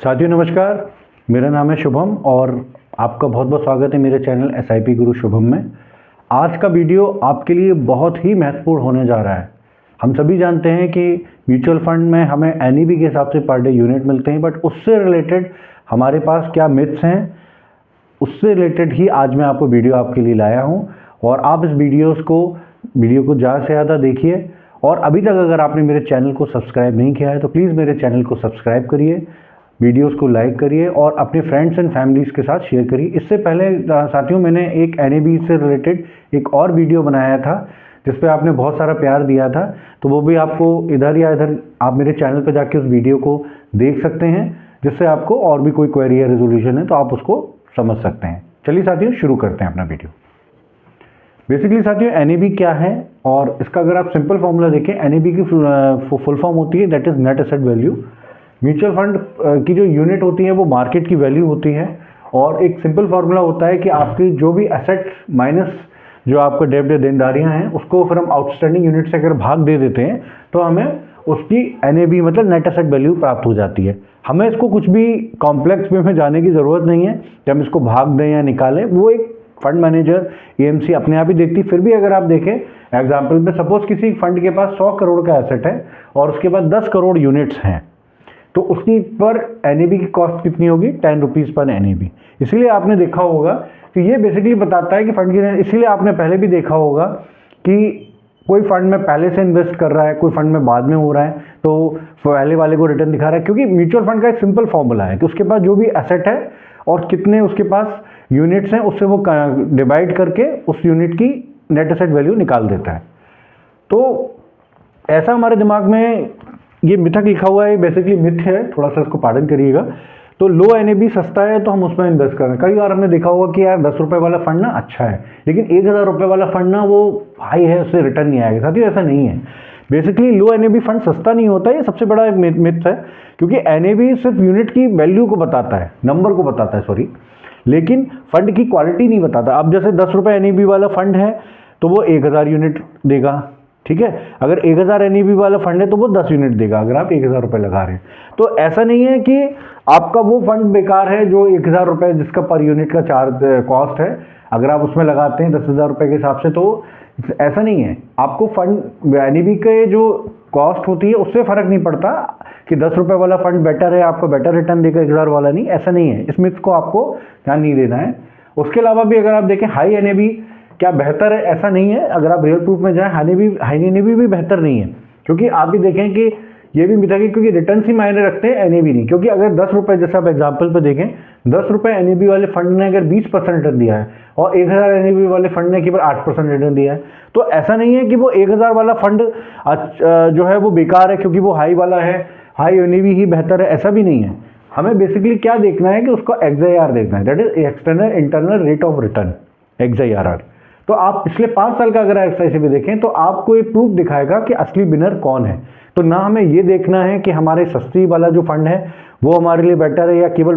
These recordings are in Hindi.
साथियों नमस्कार, मेरा नाम है शुभम और आपका बहुत बहुत स्वागत है मेरे चैनल एसआईपी गुरु शुभम में। आज का वीडियो आपके लिए बहुत ही महत्वपूर्ण होने जा रहा है। हम सभी जानते हैं कि म्यूचुअल फंड में हमें एनईवी के हिसाब से पर डे यूनिट मिलते हैं, बट उससे रिलेटेड हमारे पास क्या मिथ्स हैं, उससे रिलेटेड ही आज मैं आपको वीडियो आपके लिए लाया हूँ। और आप इस वीडियो को ज़्यादा से ज़्यादा देखिए। और अभी तक अगर आपने मेरे चैनल को सब्सक्राइब नहीं किया है तो प्लीज़ मेरे चैनल को सब्सक्राइब करिए, वीडियोस को लाइक करिए और अपने फ्रेंड्स एंड फैमिलीज़ के साथ शेयर करिए। इससे पहले साथियों मैंने एक एनईवी से रिलेटेड एक और वीडियो बनाया था जिस पे आपने बहुत सारा प्यार दिया था, तो वो भी आपको इधर या इधर आप मेरे चैनल पे जाके उस वीडियो को देख सकते हैं, जिससे आपको और भी कोई क्वेरी या रेजोल्यूशन है तो आप उसको समझ सकते हैं। चलिए साथियों शुरू करते हैं अपना वीडियो। बेसिकली साथियों एनईवी क्या है, और इसका अगर आप सिंपल फॉर्मूला देखें, एनईवी की फुल फॉर्म होती है that is net asset value. Mutual fund की जो यूनिट होती है वो मार्केट की वैल्यू होती है, और एक सिंपल फार्मूला होता है कि आपकी जो भी एसेट माइनस जो आपका डेब्ट या देनदारियां हैं उसको फिर हम आउटस्टैंडिंग यूनिट से अगर भाग दे देते हैं तो हमें उसकी एनएवी मतलब नेट एसेट वैल्यू प्राप्त हो जाती है। हमें इसको कुछ भी कॉम्प्लेक्स में जाने की ज़रूरत नहीं है कि हम इसको भाग दें या निकालें, वो एक फंड मैनेजर एएमसी अपने आप ही देखती। फिर भी अगर आप देखें एग्जाम्पल में, सपोज किसी फंड के पास 100 करोड़ का एसेट है और उसके पास 10 करोड़ यूनिट्स हैं, तो उसकी पर एनईवी की कॉस्ट कितनी होगी? 10 रुपीज़ पर एनईवी। इसलिए आपने देखा होगा कि ये बेसिकली बताता है कि फंड की, इसीलिए आपने पहले भी देखा होगा कि कोई फंड में पहले से इन्वेस्ट कर रहा है, कोई फंड में बाद में हो रहा है, तो पहले वाले को रिटर्न दिखा रहा है, क्योंकि म्यूचुअल फंड का एक सिंपल फॉर्मूला है कि उसके पास जो भी एसेट है और कितने उसके पास यूनिट्स हैं उससे वो डिवाइड करके उस यूनिट की नेट एसेट वैल्यू निकाल देता है। तो ऐसा हमारे दिमाग में ये मिथक लिखा हुआ है, बेसिकली मिथ है, थोड़ा सा इसको पार्डन करिएगा। तो लो एनएवी सस्ता है तो हम उसमें इन्वेस्ट करें। कई बार हमने देखा होगा कि यार 10 रुपये वाला फंड ना अच्छा है, लेकिन 1000 रुपये वाला फंड ना वो हाई है, उससे रिटर्न नहीं आएगा। साथियों ऐसा नहीं है। बेसिकली लो एनएवी फंड सस्ता नहीं होता, ये सबसे बड़ा एक मिथ है, क्योंकि एनएवी सिर्फ यूनिट की वैल्यू को बताता है, नंबर को बताता है, सॉरी, लेकिन फंड की क्वालिटी नहीं बताता। अब जैसे 10 रुपये एनईवी वाला फंड है तो वो 1000 यूनिट देगा, ठीक है। अगर 1000 एनईवी वाला फंड है तो वो 10 यूनिट देगा अगर आप 1000 रुपये लगा रहे हैं। तो ऐसा नहीं है कि आपका वो फंड बेकार है जो 1000 रुपये जिसका पर यूनिट का चार्ज कॉस्ट है, अगर आप उसमें लगाते हैं 10,000 रुपये के हिसाब से, तो ऐसा नहीं है। आपको फंड एनईवी के जो कॉस्ट होती है उससे फ़र्क नहीं पड़ता कि 10 रुपये वाला फंड बेटर है, आपको बेटर रिटर्न देगा 1000 वाला नहीं, ऐसा नहीं है। इस मिथ को आपको ध्यान नहीं देना है। उसके अलावा भी अगर आप देखें हाई एनईवी क्या बेहतर है, ऐसा नहीं है। अगर आप रियल प्रूफ में जाएं, हाई एनईवी भी बेहतर नहीं है, क्योंकि आप भी देखें कि ये भी मिथक है, क्योंकि रिटर्न ही मायने रखते हैं, एनईवी नहीं। क्योंकि अगर 10 रुपये, जैसे आप एग्जाम्पल पे देखें, 10 रुपये एनईवी वाले फंड ने अगर 20% रिटर्न दिया है और 1000 एनईवी वाले फंड ने केवल 8% रिटर्न दिया है, तो ऐसा नहीं है कि वो 1000 वाला फंड जो है वो बेकार है क्योंकि वो हाई वाला है, हाई एनईवी ही बेहतर है, ऐसा भी नहीं है। हमें बेसिकली क्या देखना है कि उसका एक्सआईआर देखना है, that is external internal rate of return, XIR. तो आप पिछले 5 साल का अगर एक्सआईसी भी देखें तो आपको ये प्रूफ दिखाएगा कि असली विनर कौन है। तो ना हमें ये देखना है कि हमारे सस्ती वाला जो फंड है वो हमारे लिए बेटर है या केवल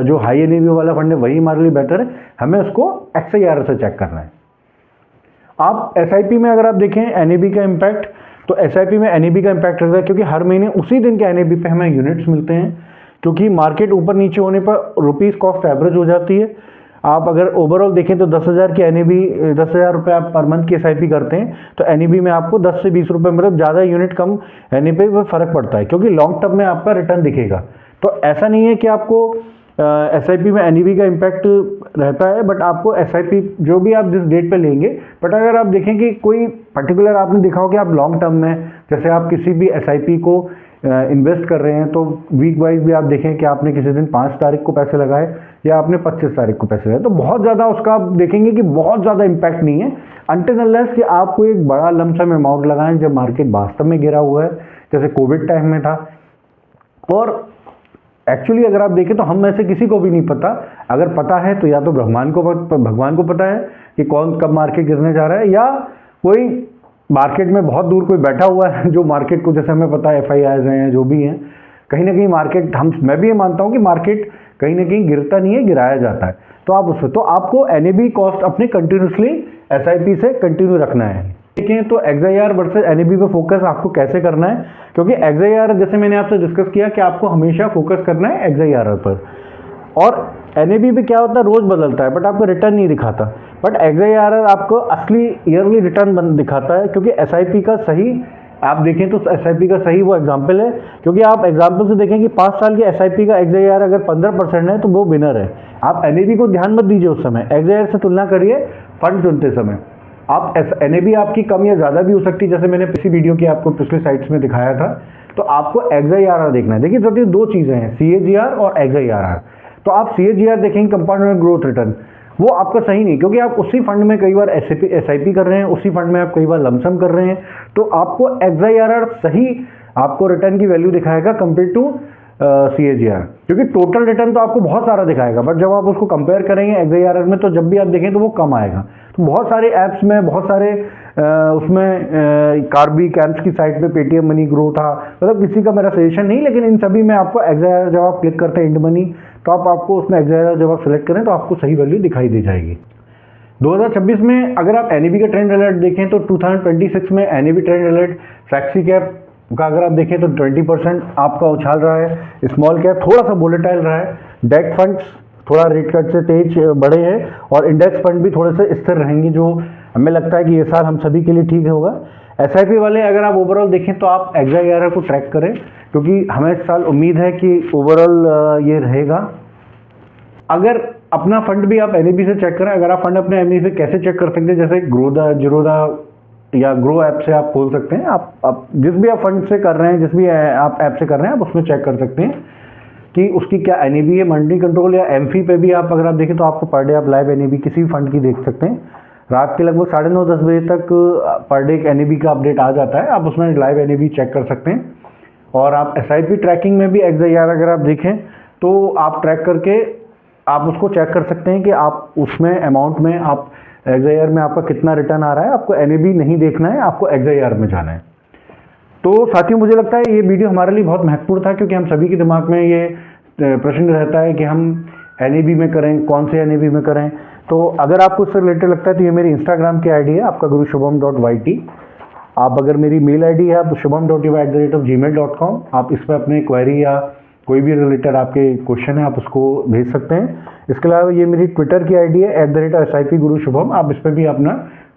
जो हाई एनईवी वाला फंड है वही हमारे लिए बेटर है, हमें उसको एक्सआईआर से चेक करना है। आप एसआईपी में अगर आप देखें एनईवी का इम्पैक्ट, तो एसआईपी में एनईवी का इम्पैक्ट रहता है, क्योंकि हर महीने उसी दिन के एनईवी पे हमें यूनिट्स मिलते हैं, क्योंकि मार्केट ऊपर नीचे होने पर रुपीज़ कॉस्ट एवरेज हो जाती है। आप अगर ओवरऑल देखें तो 10,000 की एनईवी, 10,000 रुपये आप पर मंथ की एसआईपी करते हैं तो एनईवी में आपको 10 से 20 रुपये, मतलब ज़्यादा यूनिट कम एनईवी पे फ़र्क पड़ता है, क्योंकि लॉन्ग टर्म में आपका रिटर्न दिखेगा। तो ऐसा नहीं है कि आपको एसआईपी में एनईवी का इम्पैक्ट रहता है, बट आपको एसआईपी जो भी आप जिस डेट पे लेंगे, बट अगर आप देखें कि कोई पर्टिकुलर आपने देखा हो कि आप लॉन्ग टर्म में, जैसे आप किसी भी एसआईपी को इन्वेस्ट कर रहे हैं, तो वीक वाइज भी आप देखें कि आपने किसी दिन 5 तारीख को पैसे लगाए या आपने 25 तारीख को पैसे लगाए, तो बहुत ज़्यादा उसका आप देखेंगे कि बहुत ज़्यादा इम्पैक्ट नहीं है, अनटिल अनलेस कि आपको एक बड़ा लमसम अमाउंट लगाएं जब मार्केट वास्तव में गिरा हुआ है, जैसे कोविड टाइम में था। और एक्चुअली अगर आप देखें तो हम में से किसी को भी नहीं पता, अगर पता है तो या तो भगवान को पता है कि कौन कब मार्केट गिरने जा रहा है, या कोई मार्केट में बहुत दूर कोई बैठा हुआ है जो मार्केट को, जैसे हमें पता है एफआईआईज हैं जो भी हैं, कहीं ना कहीं मार्केट, मैं भी ये मानता हूँ कि मार्केट कहीं ना कहीं गिरता नहीं है, गिराया जाता है। तो आप उससे, तो आपको एनएवी कॉस्ट अपने कंटिन्यूसली एसआईपी से कंटिन्यू रखना है। देखें तो XIR वर्सेस NAV पे फोकस आपको कैसे करना है, क्योंकि XIR जैसे मैंने आपसे डिस्कस किया कि आपको हमेशा फोकस करना है XIR पर, और NAV भी क्या होता है रोज बदलता है बट आपको रिटर्न नहीं दिखाता, बट XIR आपको असली ईयरली रिटर्न दिखाता है। क्योंकि SIP का सही आप देखें तो SIP का सही वो एग्जाम्पल है, क्योंकि आप एग्जाम्पल से देखें कि 5 साल की SIP का XIR अगर 15% है तो वो विनर है। आप NAV को ध्यान मत दीजिए उस समय, XIR से तुलना करिए फंड चुनते समय। आप NAV आपकी कम या ज़्यादा भी हो सकती है, जैसे मैंने पिछली वीडियो की आपको पिछले साइट्स में दिखाया था। तो आपको XIR देखना है। देखिए सबसे दो चीज़ें हैं, CAGR और XIR। तो आप CAGR देखेंगे कंपाउंड ग्रोथ रिटर्न, वो आपका सही नहीं, क्योंकि आप उसी फंड में कई बार SIP कर रहे हैं, उसी फंड में आप कई बार लमसम कर रहे हैं। तो आपको XIR सही आपको रिटर्न की वैल्यू दिखाएगा कंपेयर टू CAGR, क्योंकि टोटल रिटर्न तो आपको बहुत सारा दिखाएगा, बट जब आप उसको कंपेयर करेंगे XIR में तो जब भी आप देखें तो वो कम आएगा। तो बहुत सारे ऐप्स में बहुत सारे उसमें कार्बी कैंप्स की साइट पे पेटीएम मनी ग्रो था, मतलब किसी का मेरा सजेशन नहीं, लेकिन इन सभी में आपको XIR जब आप क्लिक करते हैं इंड मनी, तो आपको उसमें XIR जब आप सेलेक्ट करें तो आपको सही वैल्यू दिखाई दे जाएगी। 2026 में अगर आप NAV का ट्रेंड अलर्ट देखें तो 2026 में NAV trend alert flexi cap का अगर आप देखें तो 20% आपका उछाल रहा है, स्मॉल कैप थोड़ा सा वोलेटाइल रहा है, डेट फंड्स थोड़ा रेट कट से तेज बढ़े हैं, और इंडेक्स फंड भी थोड़े से स्थिर रहेंगे, जो हमें लगता है कि ये साल हम सभी के लिए ठीक होगा। SIP वाले अगर आप ओवरऑल देखें तो आप XIR को ट्रैक करें, क्योंकि हमें इस साल उम्मीद है कि ओवरऑल ये रहेगा। अगर अपना फंड भी आप NAV से चेक करें, अगर आप फंड अपने NAV से कैसे चेक कर सकते हैं, जैसे ग्रोदा जीरोदा या ग्रो ऐप से आप खोल सकते हैं। आप जिस भी आप फंड से कर रहे हैं, जिस भी आप ऐप से कर रहे हैं, आप उसमें चेक कर सकते हैं कि उसकी क्या NAV है। मंडी कंट्रोल या MFI पे भी आप अगर आप देखें तो आपको पर डे आप लाइव NAV किसी भी फंड की देख सकते हैं। रात के लगभग 9:30-10 बजे तक पर डे NAV का अपडेट आ जाता है, आप उसमें लाइव NAV चेक कर सकते हैं। और आप SIP ट्रैकिंग में भी XIR अगर आप देखें तो आप ट्रैक करके आप उसको चेक कर सकते हैं कि आप उसमें अमाउंट में आप XIR में आपका कितना रिटर्न आ रहा है। आपको NAV नहीं देखना है, आपको XIR में जाना है। तो साथियों मुझे लगता है ये वीडियो हमारे लिए बहुत महत्वपूर्ण था, क्योंकि हम सभी के दिमाग में ये प्रश्न रहता है कि हम NAV में करें, कौन से NAV में करें। तो अगर आपको इससे रिलेटेड लगता है तो ये मेरी इंस्टाग्राम की ID है, आपका गुरु शुभम.yt। आप अगर मेरी मेल ID है आप shubham.yu@gmail.com, आप इस पर अपने क्वेरी या कोई भी रिलेटेड आपके क्वेश्चन है आप उसको भेज सकते हैं। इसके अलावा ये मेरी ट्विटर की ID है @SIP गुरु शुभम, आप इस पर भी अपना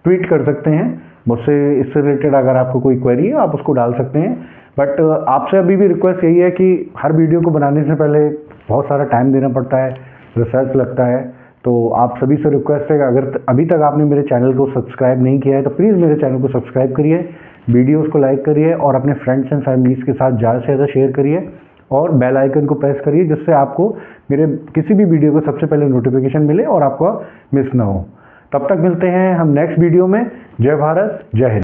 ट्वीट कर सकते हैं मुझसे इससे रिलेटेड। अगर आपको कोई क्वेरी है आप उसको डाल सकते हैं। बट आपसे अभी भी रिक्वेस्ट यही है कि हर वीडियो को बनाने से पहले बहुत सारा टाइम देना पड़ता है, रिसर्च लगता है। तो आप सभी से रिक्वेस्ट है कि अगर अभी तक आपने मेरे चैनल को सब्सक्राइब नहीं किया है तो प्लीज़ मेरे चैनल को सब्सक्राइब करिए, वीडियोज़ को लाइक करिए और अपने फ्रेंड्स एंड फैमिलीज़ के साथ ज़्यादा से ज़्यादा शेयर करिए, और बेल आइकन को प्रेस करिए, जिससे आपको मेरे किसी भी वीडियो को सबसे पहले नोटिफिकेशन मिले और आपको मिस ना हो। तब तक मिलते हैं हम नेक्स्ट वीडियो में। जय भारत, जय हिंद।